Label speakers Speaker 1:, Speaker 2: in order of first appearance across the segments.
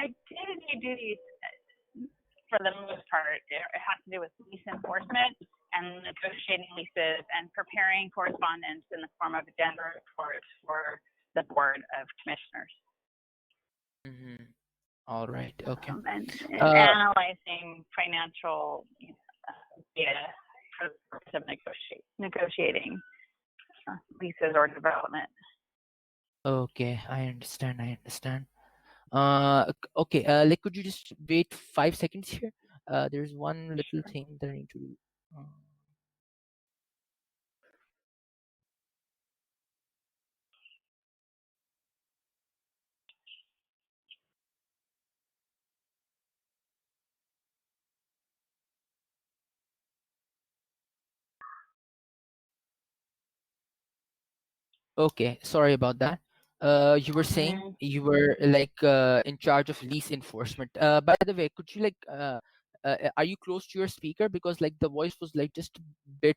Speaker 1: day-to-day duties, for the most part, it has to do with lease enforcement and negotiating leases and preparing correspondence in the form of agenda reports for the Board of Commissioners.
Speaker 2: Mm-hmm. All right. Okay.
Speaker 1: And analyzing financial data for the purpose of negotiating leases or development.
Speaker 2: Okay, I understand. Okay, like, could you just wait 5 seconds here? There's one little thing that I need to do. Okay, sorry about that. You were saying you were like in charge of lease enforcement. By the way, could you like are you close to your speaker, because like the voice was like just a bit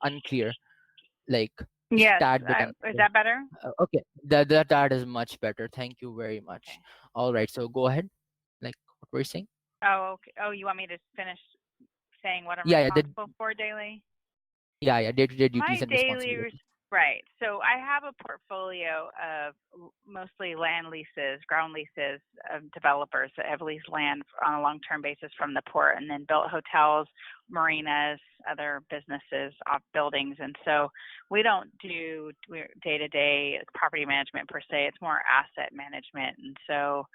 Speaker 2: unclear, like just
Speaker 1: Yes,
Speaker 2: tad bit
Speaker 1: is
Speaker 2: unclear.
Speaker 1: that better?
Speaker 2: Okay, that is much better. Thank you very much.
Speaker 1: Okay.
Speaker 2: All right, so go ahead. Like, what were you saying?
Speaker 1: Oh, okay. Oh, you want me to finish saying what I'm
Speaker 2: Yeah,
Speaker 1: responsible for daily?
Speaker 2: day-to-day duties
Speaker 1: My
Speaker 2: and
Speaker 1: daily,
Speaker 2: responsibilities.
Speaker 1: right. So I have a portfolio of mostly land leases, ground leases of developers that have leased land on a long-term basis from the port, and then built hotels, marinas, other businesses, off buildings. And so we don't do day-to-day property management per se. It's more asset management. And so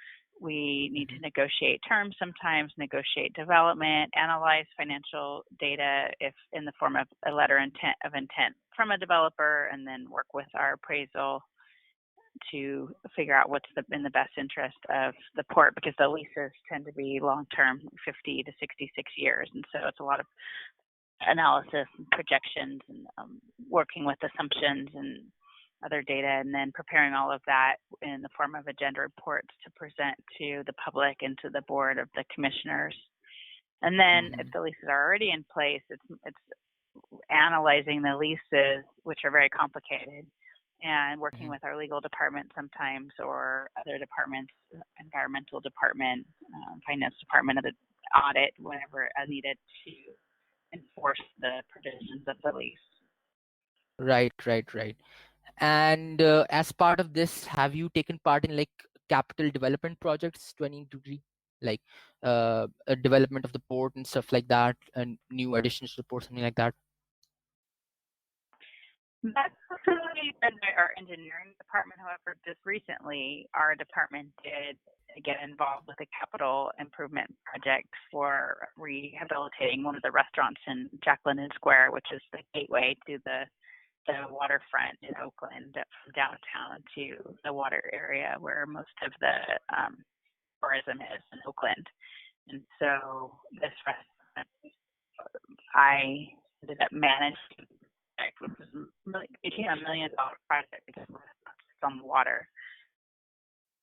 Speaker 1: we need to negotiate terms sometimes, negotiate development, analyze financial data if in the form of a letter of intent from a developer, and then work with our appraisal to figure out what's in the best interest of the port, because the leases tend to be long-term, 50 to 66 years. And so it's a lot of analysis and projections and working with assumptions and other data, and then preparing all of that in the form of agenda reports to present to the public and to the Board of the Commissioners. And then if the leases are already in place, it's analyzing the leases, which are very complicated, and working with our legal department sometimes, or other departments, environmental department, finance department, of the audit, whenever needed to enforce the provisions of the lease.
Speaker 2: Right. And as part of this, have you taken part in like capital development projects to any degree, like a development of the port and stuff like that, and new additions to the port, something like that?
Speaker 1: That's facility done by our engineering department. However, just recently, our department did get involved with a capital improvement project for rehabilitating one of the restaurants in Jack London Square, which is the gateway to the waterfront in Oakland, from downtown to the water area where most of the tourism is in Oakland. And so this restaurant, I ended up managing, which was $1 million project, because it's on the water.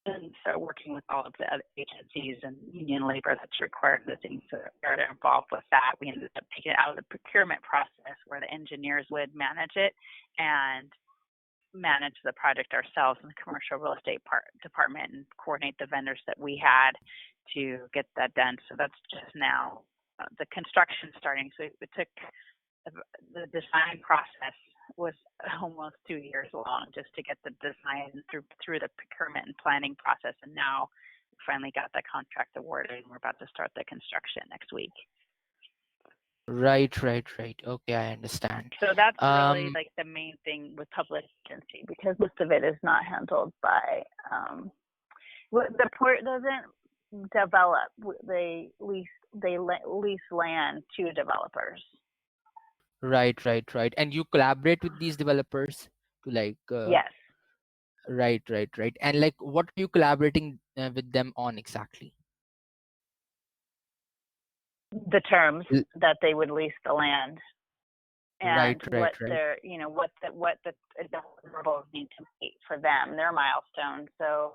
Speaker 1: And so working with all of the other agencies and union labor that's required, the things that are involved with that, we ended up taking it out of the procurement process, where the engineers would manage it and manage the project ourselves in the commercial real estate department, and coordinate the vendors that we had to get that done. So that's just now the construction starting. So it took the design process was almost 2 years long just to get the design through the procurement and planning process, and now we finally got the contract awarded, and we're about to start the construction next week.
Speaker 2: Right. Okay, I understand.
Speaker 1: So that's really like the main thing with public agency, because most of it is not handled by the port doesn't develop. They lease land to developers.
Speaker 2: Right. And you collaborate with these developers to like
Speaker 1: yes.
Speaker 2: Right. And like, what are you collaborating with them on exactly?
Speaker 1: The terms that they would lease the land, and
Speaker 2: right.
Speaker 1: their, what the deliverables need to meet for them, their milestones. So.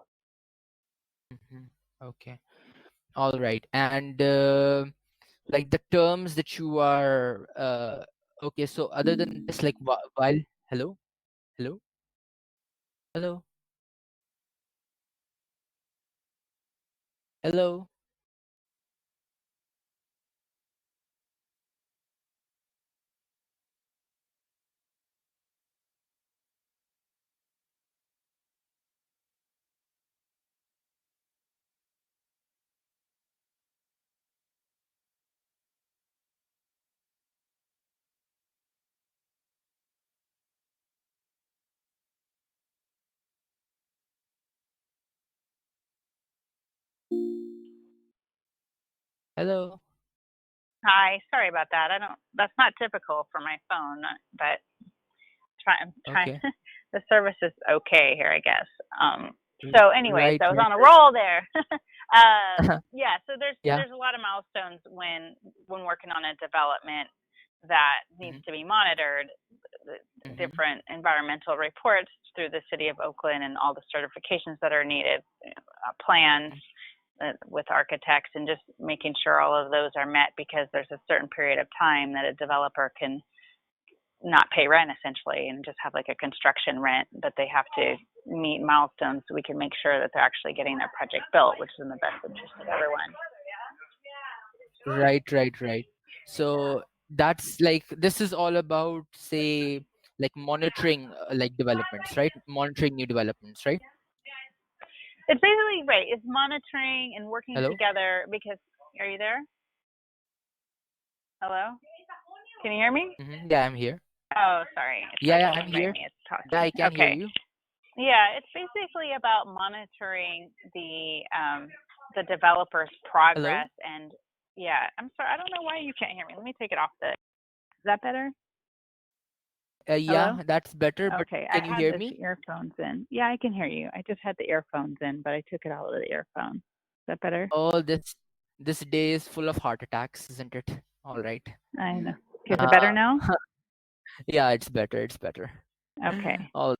Speaker 2: Okay. All right. And like the terms that you are okay, so other than this, like while hello Hello. Hello.
Speaker 1: Hi, sorry about that. I don't. That's not typical for my phone, but I'm trying.
Speaker 2: Okay.
Speaker 1: The service is okay here, I guess. So, anyways,
Speaker 2: Right,
Speaker 1: I was
Speaker 2: right,
Speaker 1: on a
Speaker 2: right.
Speaker 1: roll there. Yeah. So
Speaker 2: Yeah.
Speaker 1: there's a lot of milestones when working on a development that needs
Speaker 2: Hmm.
Speaker 1: to be monitored. The
Speaker 2: Hmm.
Speaker 1: different environmental reports through the city of Oakland and all the certifications that are needed, plans with architects, and just making sure all of those are met because there's a certain period of time that a developer can not pay rent essentially and just have like a construction rent, but they have to meet milestones so we can make sure that they're actually getting their project built, which is in the best interest of everyone.
Speaker 2: Right, right, right. So that's like this is all about, say, like monitoring like developments, right? Monitoring new developments, right?
Speaker 1: It's basically right. It's monitoring and working
Speaker 2: Hello.
Speaker 1: together because are you there? Hello? Can you hear me?
Speaker 2: Yeah, I'm here.
Speaker 1: Oh, sorry. It's
Speaker 2: Yeah,
Speaker 1: like
Speaker 2: yeah, I'm
Speaker 1: someone by
Speaker 2: here.
Speaker 1: me is
Speaker 2: Yeah,
Speaker 1: talking.
Speaker 2: I can hear
Speaker 1: Okay.
Speaker 2: you.
Speaker 1: Yeah, it's basically about monitoring the developer's progress
Speaker 2: Hello.
Speaker 1: and yeah, I'm sorry. I don't know why you can't hear me. Let me take it off the. Is that better? Hello?
Speaker 2: Yeah, that's better. But
Speaker 1: Okay, I
Speaker 2: can you
Speaker 1: had
Speaker 2: hear
Speaker 1: this
Speaker 2: me?
Speaker 1: earphones in. Yeah, I can hear you. I just had the earphones in, but I took it out of the earphone. Is that better?
Speaker 2: Oh, this day is full of heart attacks, isn't it? All right.
Speaker 1: I know. Is it better
Speaker 2: Uh,
Speaker 1: now?
Speaker 2: yeah, it's better. It's better.
Speaker 1: Okay.
Speaker 2: All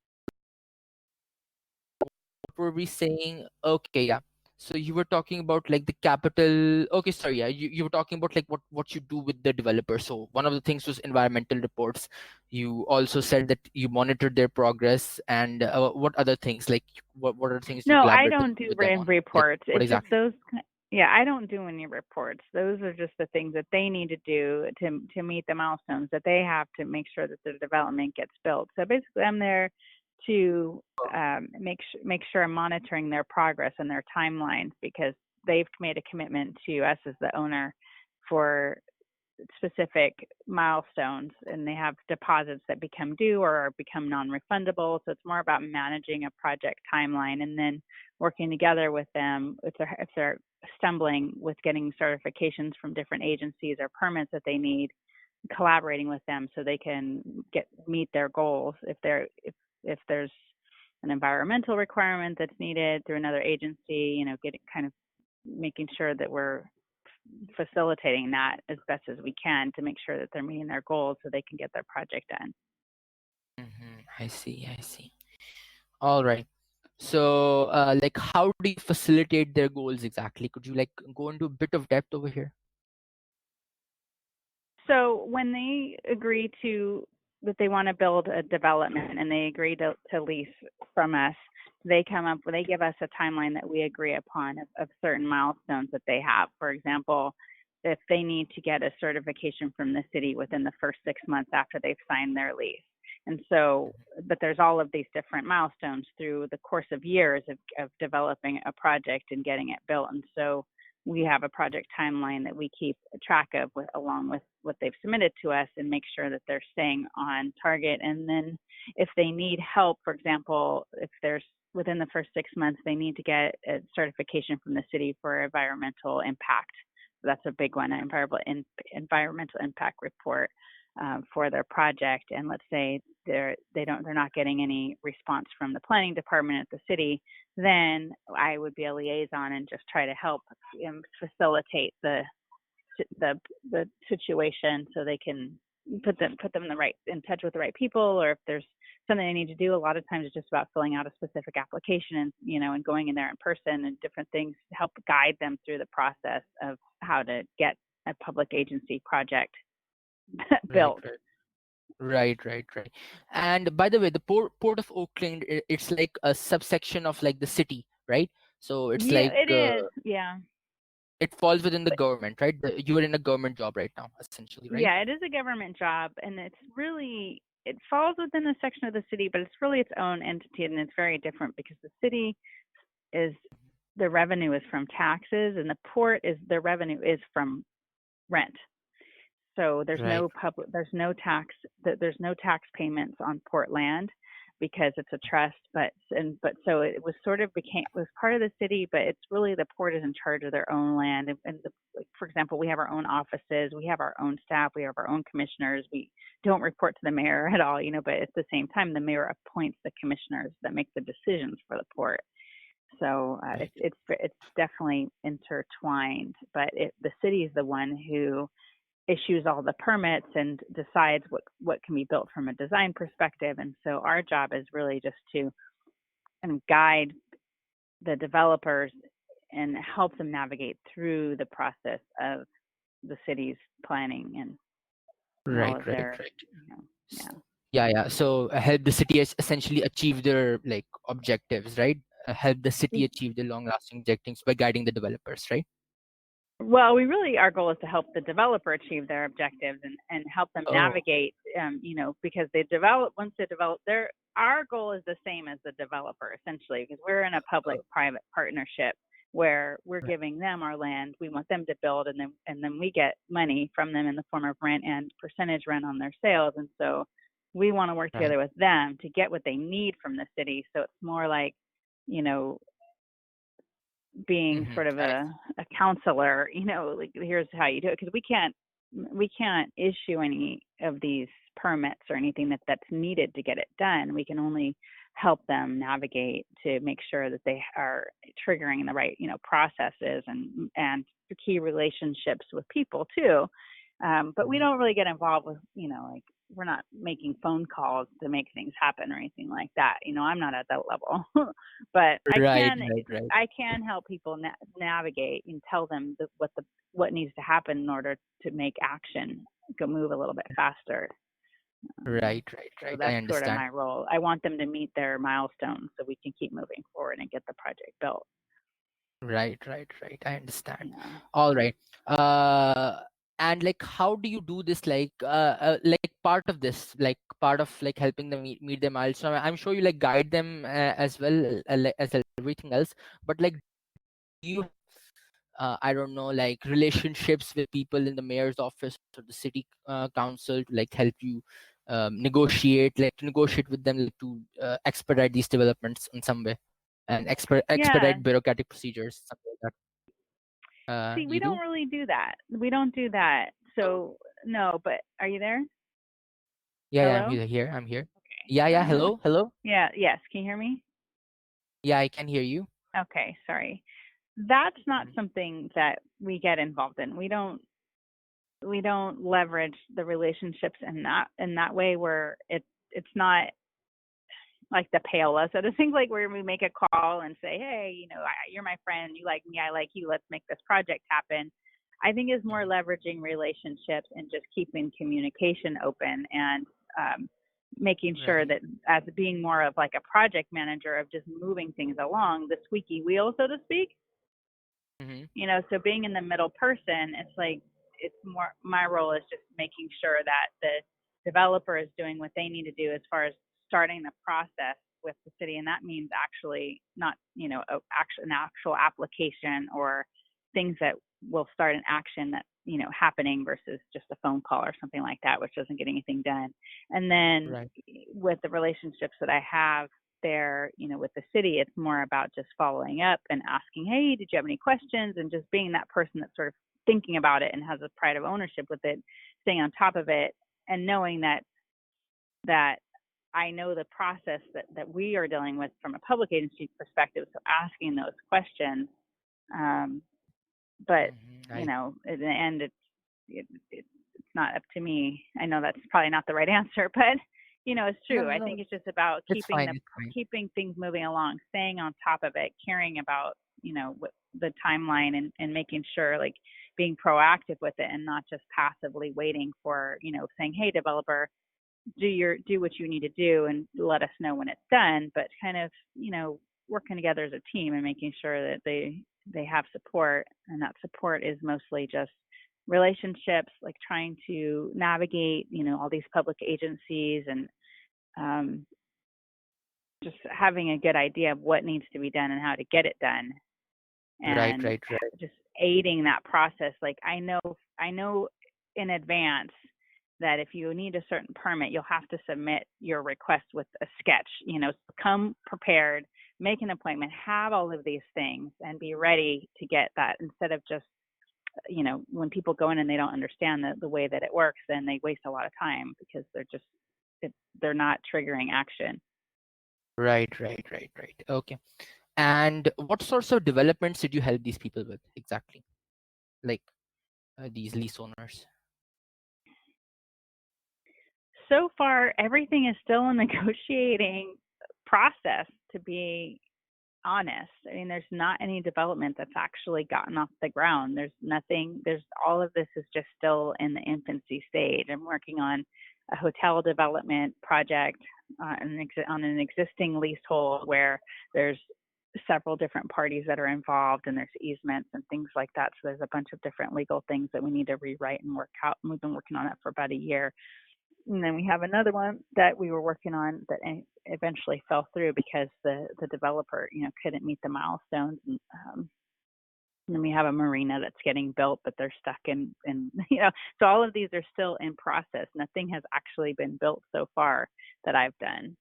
Speaker 2: were we saying? Okay, yeah. So you were talking about like the capital. Okay, sorry. Yeah, you were talking about like what you do with the developer. So one of the things was environmental reports. You also said that you monitored their progress, and what other things, like what are the things you
Speaker 1: No, I
Speaker 2: collaborate
Speaker 1: don't do
Speaker 2: with them on? Like
Speaker 1: reports.
Speaker 2: what
Speaker 1: It's just
Speaker 2: exactly?
Speaker 1: those. Yeah, I don't do any reports. Those are just the things that they need to do to meet the milestones that they have to make sure that the development gets built. So basically, I'm there to make sure I'm monitoring their progress and their timelines because they've made a commitment to us as the owner for specific milestones and they have deposits that become due or become non-refundable. So it's more about managing a project timeline and then working together with them if they're stumbling with getting certifications from different agencies or permits that they need, collaborating with them so they can meet their goals. If there's an environmental requirement that's needed through another agency, getting kind of making sure that we're facilitating that as best as we can to make sure that they're meeting their goals so they can get their project done.
Speaker 2: I see. I see. All right. So, like, how do you facilitate their goals exactly? Could you like go into a bit of depth over here?
Speaker 1: So when they agree to that they want to build a development and they agree to lease from us, they give us a timeline that we agree upon of certain milestones that they have. For example, if they need to get a certification from the city within the first 6 months after they've signed their lease. And so, but there's all of these different milestones through the course of years of developing a project and getting it built. And so we have a project timeline that we keep track of along with what they've submitted to us and make sure that they're staying on target. And then if they need help, for example, if there's within the first 6 months, they need to get a certification from the city for environmental impact. So that's a big one, an environmental impact report for their project. And let's say they're not getting any response from the planning department at the city, then I would be a liaison and just try to help facilitate the the situation so they can put them in touch with the right people, or if there's something they need to do. A lot of times it's just about filling out a specific application and and going in there in person and different things to help guide them through the process of how to get a public agency project
Speaker 2: Right,
Speaker 1: built.
Speaker 2: right, right, right, right. And by the way, the port of Oakland, it's like a subsection of like the city, right? So it's
Speaker 1: Yeah,
Speaker 2: like
Speaker 1: it is. Yeah.
Speaker 2: it falls within the government, right? You are in a government job right now, essentially, right?
Speaker 1: Yeah, it is a government job, and it falls within a section of the city, but it's really its own entity, and it's very different because the city is the revenue is from taxes, and the port is their revenue is from rent. So there's
Speaker 2: Right,
Speaker 1: no there's no tax payments on port land because it's a trust, but so it was sort of became it was part of the city, but it's really the port is in charge of their own land. And like, for example, we have our own offices, we have our own staff, we have our own commissioners. We don't report to the mayor at all, but at the same time, the mayor appoints the commissioners that make the decisions for the port. So
Speaker 2: right,
Speaker 1: it's definitely intertwined, but the city is the one who issues all the permits and decides what can be built from a design perspective. And so our job is really just to guide the developers and help them navigate through the process of the city's planning and all
Speaker 2: right,
Speaker 1: of
Speaker 2: right,
Speaker 1: their,
Speaker 2: right.
Speaker 1: yeah.
Speaker 2: S- Yeah, yeah. So help the city essentially achieve their like objectives, right? Help the city achieve the long-lasting objectives by guiding the developers, right?
Speaker 1: Well, our goal is to help the developer achieve their objectives and help them
Speaker 2: Oh,
Speaker 1: navigate, because once they develop, our goal is the same as the developer, essentially, because we're in a
Speaker 2: oh,
Speaker 1: public-private partnership where we're
Speaker 2: right,
Speaker 1: giving them our land. We want them to build, and then we get money from them in the form of rent and percentage rent on their sales. And so we want to work
Speaker 2: right.
Speaker 1: together with them to get what they need from the city. So it's more like, you know, being
Speaker 2: Mm-hmm.
Speaker 1: sort of a counselor, like here's how you do it, because we can't issue any of these permits or anything that's needed to get it done. We can only help them navigate to make sure that they are triggering the right processes and key relationships with people too. But we
Speaker 2: Mm-hmm.
Speaker 1: don't really get involved with like we're not making phone calls to make things happen or anything like that. I'm not at that level. But
Speaker 2: Right, right, right,
Speaker 1: I can help people navigate and tell them what needs to happen in order to make action go move a little bit faster. Um,
Speaker 2: right, right,
Speaker 1: so
Speaker 2: right. I
Speaker 1: that's sort of
Speaker 2: understand.
Speaker 1: my role. I want them to meet their milestones so we can keep moving forward and get the project built.
Speaker 2: Right, right, right. I understand.
Speaker 1: Yeah.
Speaker 2: All right. Uh, and like, how do you do this? Like part of this, like part of like helping them meet their milestone. I'm sure you like guide them as well as everything else. But like, do you I don't know, like relationships with people in the mayor's office or the city council to like help you to negotiate with them like, to expedite these developments in some way and
Speaker 1: Yeah.
Speaker 2: expedite bureaucratic procedures, something like that.
Speaker 1: See, we
Speaker 2: You
Speaker 1: don't
Speaker 2: do?
Speaker 1: really do that. We don't do that.
Speaker 2: Oh,
Speaker 1: So no, but are you there?
Speaker 2: yeah, yeah, I'm
Speaker 1: Hello?
Speaker 2: here. I'm here.
Speaker 1: Okay.
Speaker 2: Yeah, yeah.
Speaker 1: I don't know.
Speaker 2: Hello, hello.
Speaker 1: Yeah, yes. Can you hear me?
Speaker 2: Yeah, I can hear you.
Speaker 1: Okay, sorry. That's not
Speaker 2: Mhm.
Speaker 1: something that we get involved in. We don't leverage the relationships in that way where it's not like the payola. So the things like where we make a call and say, hey, you're my friend, you like me, I like you, let's make this project happen. I think is more
Speaker 2: Mhm.
Speaker 1: leveraging relationships and just keeping communication open and making sure
Speaker 2: Right.
Speaker 1: that as being more of like a project manager of just moving things along, the squeaky wheel, so to speak.
Speaker 2: Hmm.
Speaker 1: So being in the middle person, it's like it's more my role is just making sure that the developer is doing what they need to do as far as starting the process with the city, and that means actually not an actual application or things that will start an action that happening versus just a phone call or something like that, which doesn't get anything done. And then
Speaker 2: Right.
Speaker 1: with the relationships that I have there, with the city, it's more about just following up and asking, hey, did you have any questions? And just being that person that's sort of thinking about it and has a pride of ownership with it, staying on top of it, and knowing that I know the process that we are dealing with from a public agency perspective. So asking those questions, um, but
Speaker 2: Hmm.
Speaker 1: in the end, it's not up to me. I know that's probably not the right answer, but it's
Speaker 2: No,
Speaker 1: true.
Speaker 2: no,
Speaker 1: I
Speaker 2: no.
Speaker 1: think it's just about
Speaker 2: It's fine. It's fine.
Speaker 1: keeping things moving along, staying on top of it, caring about what the timeline and making sure like being proactive with it and not just passively waiting for saying, hey, developer, do what you need to do and let us know when it's done, but kind of working together as a team and making sure that they have support, and that support is mostly just relationships, like trying to navigate, all these public agencies and um, just having a good idea of what needs to be done and how to get it done,
Speaker 2: Right,
Speaker 1: and
Speaker 2: right, right.
Speaker 1: just aiding that process. Like I know in advance that if you need a certain permit, you'll have to submit your request with a sketch. So come prepared, make an appointment, have all of these things, and be ready to get that instead of just when people go in and they don't understand the way that it works, then they waste a lot of time because they're not triggering action.
Speaker 2: Right, right, right, right. Okay. And what sorts of developments did you help these people with exactly? Like these lease owners?
Speaker 1: So far, everything is still a negotiating process, to be honest. I mean, there's not any development that's actually gotten off the ground. There's nothing, there's all of this is just still in the infancy stage. I'm working on a hotel development project on an existing leasehold where there's several different parties that are involved, and there's easements and things like that. So there's a bunch of different legal things that we need to rewrite and work out. And we've been working on it for about a year. And then we have another one that we were working on that eventually fell through because the developer, couldn't meet the milestones. And then we have a marina that's getting built, but they're stuck in so all of these are still in process. Nothing has actually been built so far that I've done.